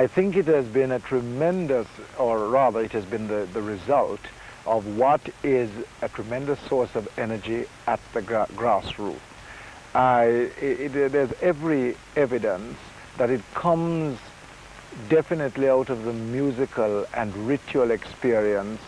think it has been a tremendous, or rather it has been the result of what is a tremendous source of energy at the grassroots. There's every evidence that it comes definitely out of the musical and ritual experience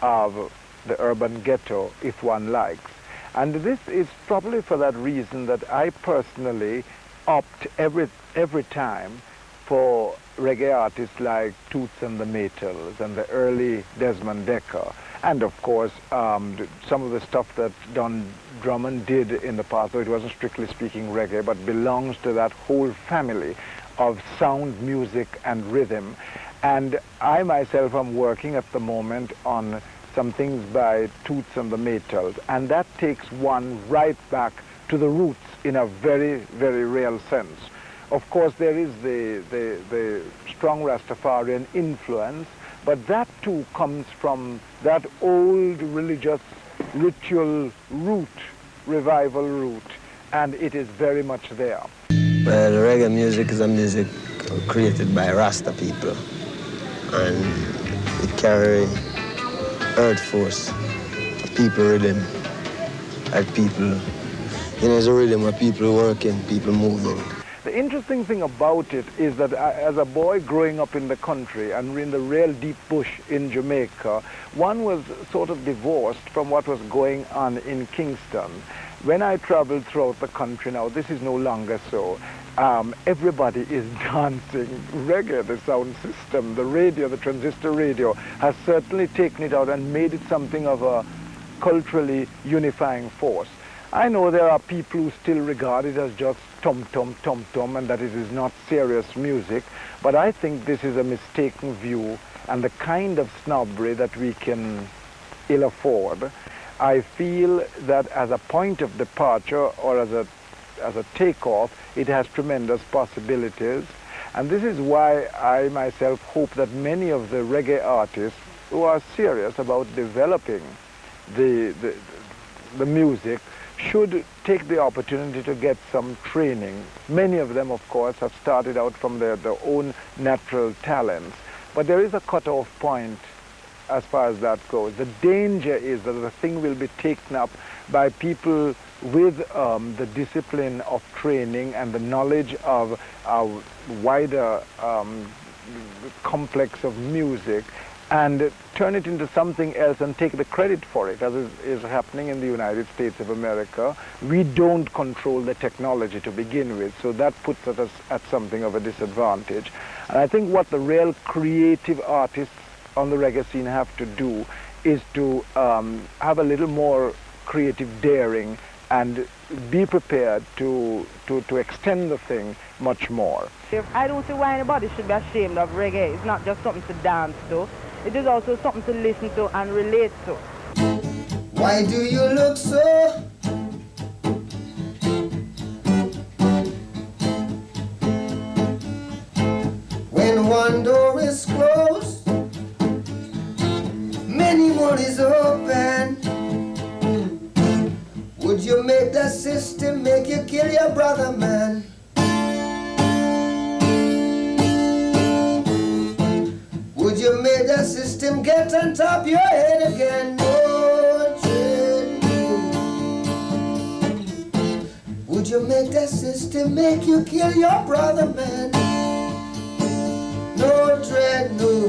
of the urban ghetto, if one likes. And this is probably for that reason that I personally opt every time for reggae artists like Toots and the Maytals and the early Desmond Dekker, and of course some of the stuff that Don Drummond did in the past, though it wasn't strictly speaking reggae, but belongs to that whole family of sound, music and rhythm. And I myself am working at the moment on some things by Toots and the Maytals, and that takes one right back to the roots in a very, very real sense. Of course, there is the strong Rastafarian influence, but that too comes from that old religious ritual root, revival root, and it is very much there. Well, reggae music is a music created by Rasta people, and it carries earth force, people rhythm, like people, you know, it's a rhythm where people working, people moving. The interesting thing about it is that as a boy growing up in the country and in the real deep bush in Jamaica, one was sort of divorced from what was going on in Kingston. When I traveled throughout the country now, this is no longer so. Everybody is dancing reggae, the sound system, the radio, the transistor radio has certainly taken it out and made it something of a culturally unifying force. I know there are people who still regard it as just tom-tom, tom-tom, and that it is not serious music, but I think this is a mistaken view and the kind of snobbery that we can ill afford. I feel that as a point of departure or as a takeoff, it has tremendous possibilities, and this is why I myself hope that many of the reggae artists who are serious about developing the music should take the opportunity to get some training. Many of them, of course, have started out from their own natural talents, but there is a cutoff point as far as that goes. The danger is that the thing will be taken up by people with the discipline of training and the knowledge of a wider complex of music, and turn it into something else and take the credit for it, as is happening in the United States of America. We don't control the technology to begin with, so that puts us at something of a disadvantage. And I think what the real creative artists on the reggae scene have to do is to have a little more creative daring and be prepared to extend the thing much more. I don't see why anybody should be ashamed of reggae. It's not just something to dance to. It is also something to listen to and relate to. Why do you look so? When one door is closed, many more is open. Would you make the system make you kill your brother, man? Would you make the system get on top your head again? No trade. Would you make the system make you kill your brother, man? No trade, no.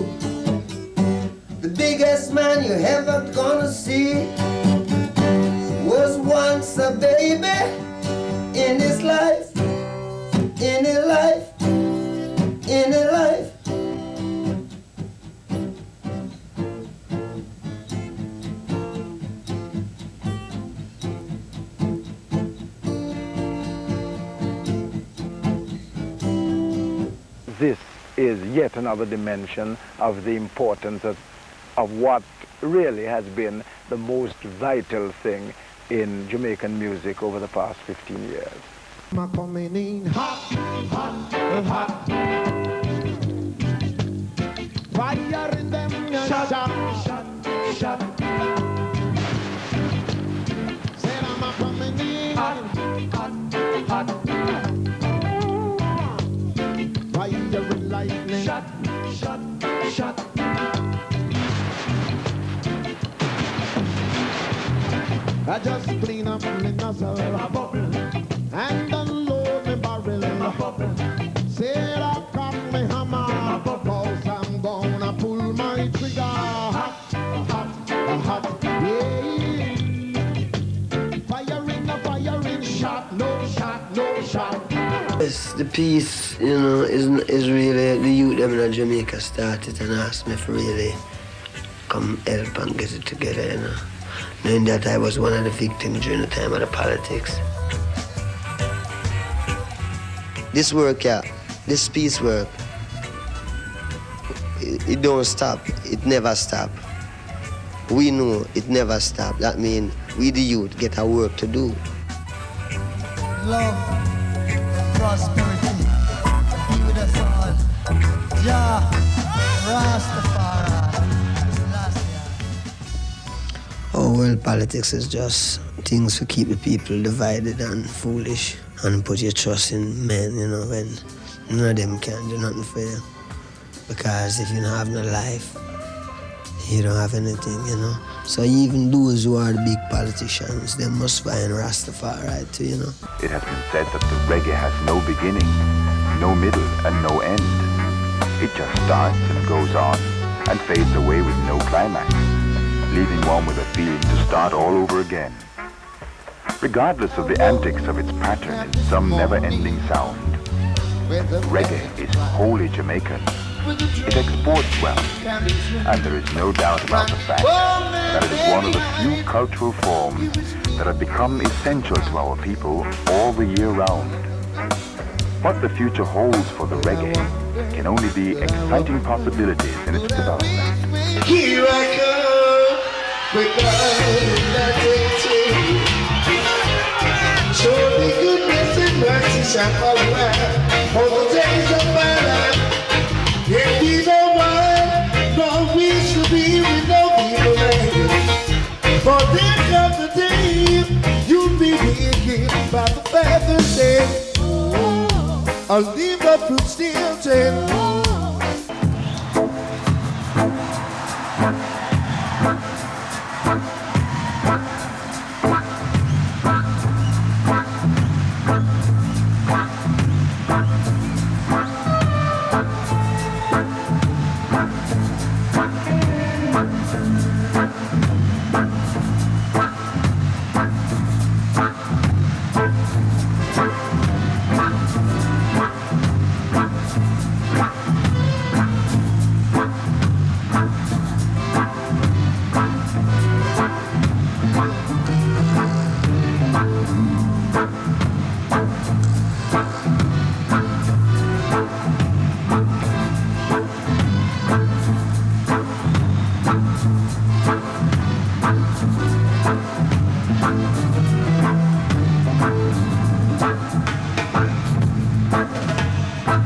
The biggest man you ever gonna see was once a baby in his life, in his life, in his life. This is yet another dimension of the importance of what really has been the most vital thing in Jamaican music over the past 15 years. Coming in hot, hot, hot. Fire in them, shot, shot, shot. Said I'm coming in hot, hot, hot. Fire and lightning, shot, shot, shot. I just clean up my nozzle and unload my barrel. Said I cock my hammer, cause I'm gonna pull my trigger. Hot, hot, hot, yeah. Firing, shot, no shot, no shot. Yes, the piece, you know, is really the youth them in Jamaica started and asked me for really come help and get it together, you know. Knowing that I was one of the victims during the time of the politics. This work, yeah, this piece work, it don't stop, it never stop. We know it never stop. That means we the youth get our work to do. Love, prosperity, be with us all. Jah, Rastafari. Oh, well, politics is just things to keep the people divided and foolish and put your trust in men, you know, when none of them can do nothing for you. Because if you don't have no life, you don't have anything, you know. So even those who are the big politicians, they must find Rastafari too, you know. It has been said that the reggae has no beginning, no middle, and no end. It just starts and goes on and fades away with no climax, leaving one with a feeling to start all over again. Regardless of the antics of its pattern in some never-ending sound, reggae is wholly Jamaican. It exports well, and there is no doubt about the fact that it is one of the few cultural forms that have become essential to our people all the year round. What the future holds for the reggae can only be exciting possibilities in its development. Here I come, without nothing. Show me goodness and mercy shall follow all the days of my life. If we don't want, no, we should be with no evil man. For there comes the day you'll be wicked by the feathers dead. I'll leave the fruit still dead.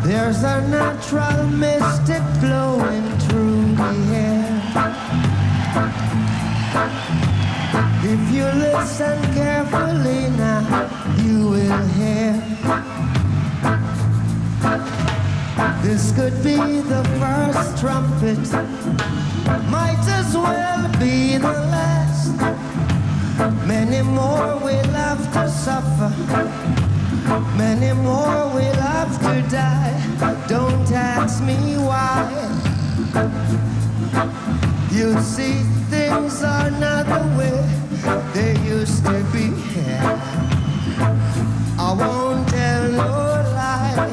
There's a natural mystic flowing through the air. If you listen carefully now, you will hear. This could be the first trumpet, might as well be the last. Many more will have to suffer, many more will have to die. Don't ask me why. You see, things are not the way they used to be. I won't tell no lie.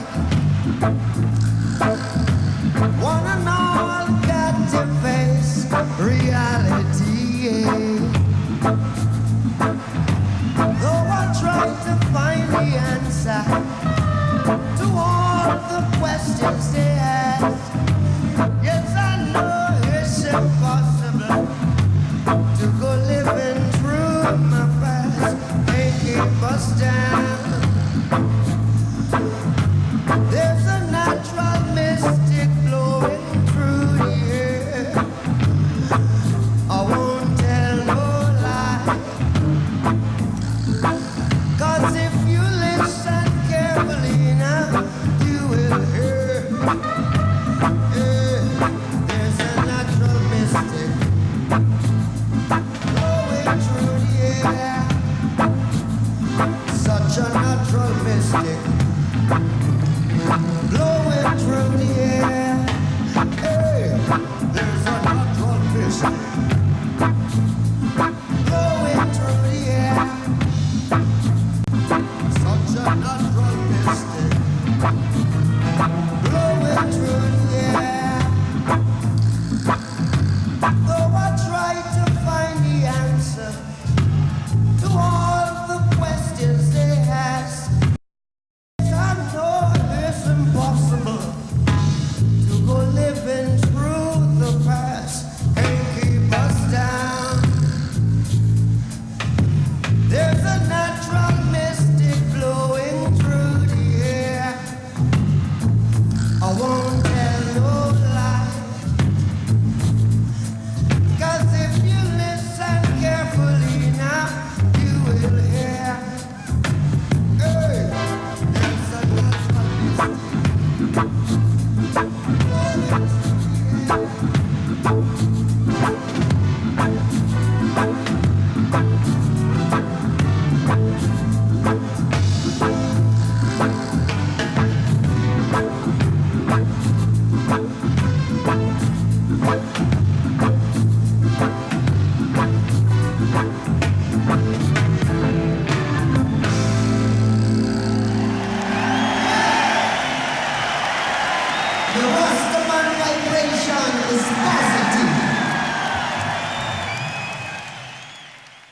One and all got to face reality. Though I try to find the answer to all the questions they ask, yes, I know it's impossible to go living through my past. Ain't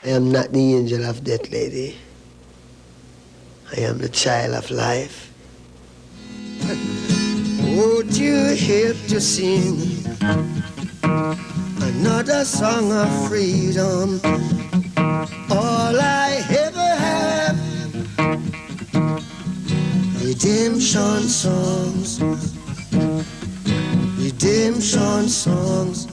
I am not the angel of death, lady. I am the child of life. Would you help to sing another song of freedom? All I ever have, redemption songs, redemption songs.